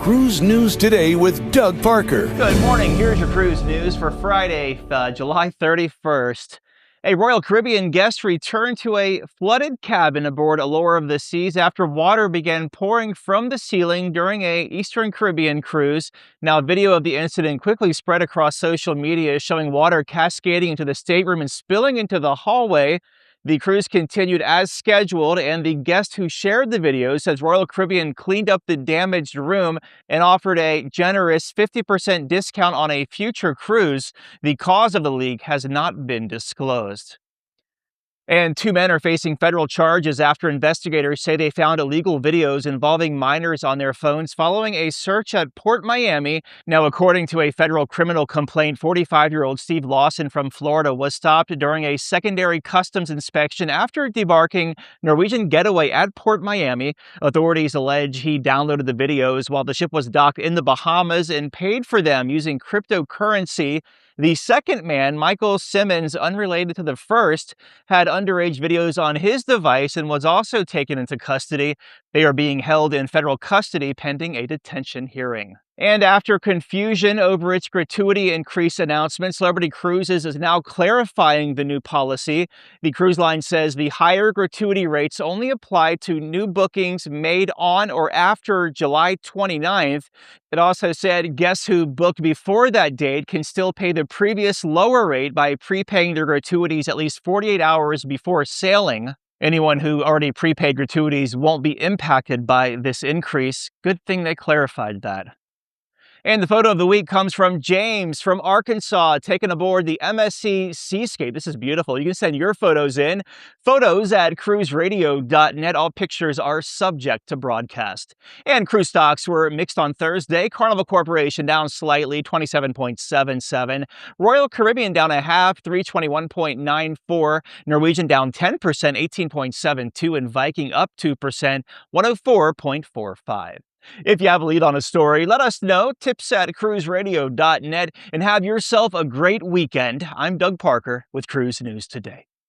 Cruise News Today with Doug Parker. Good morning. Here's your cruise news for Friday, July 31st. A Royal Caribbean guest returned to a flooded cabin aboard Allure of the Seas after water began pouring from the ceiling during a Eastern Caribbean cruise. Now, video of the incident quickly spread across social media, showing water cascading into the stateroom and spilling into the hallway. The cruise continued as scheduled, and the guest who shared the video says Royal Caribbean cleaned up the damaged room and offered a generous 50% discount on a future cruise. The cause of the leak has not been disclosed. And two men are facing federal charges after investigators say they found illegal videos involving minors on their phones following a search at Port Miami. Now, according to a federal criminal complaint, 45-year-old Steve Lawson from Florida was stopped during a secondary customs inspection after debarking Norwegian Getaway at Port Miami. Authorities allege he downloaded the videos while the ship was docked in the Bahamas and paid for them using cryptocurrency. The second man, Michael Simmons, unrelated to the first, had underage videos on his device and was also taken into custody. They are being held in federal custody pending a detention hearing. And after confusion over its gratuity increase announcement, Celebrity Cruises is now clarifying the new policy. The cruise line says the higher gratuity rates only apply to new bookings made on or after July 29th. It also said guests who booked before that date can still pay the previous lower rate by prepaying their gratuities at least 48 hours before sailing. Anyone who already prepaid gratuities won't be impacted by this increase. Good thing they clarified that. And the photo of the week comes from James from Arkansas, taken aboard the MSC Seascape. This is beautiful. You can send your photos in. Photos at cruiseradio.net. All pictures are subject to broadcast. And cruise stocks were mixed on Thursday. Carnival Corporation down slightly, 27.77. Royal Caribbean down a half, 321.94. Norwegian down 10%, 18.72. And Viking up 2%, 104.45. If you have a lead on a story, let us know. Tips at cruiseradio.net, and have yourself a great weekend. I'm Doug Parker with Cruise News Today.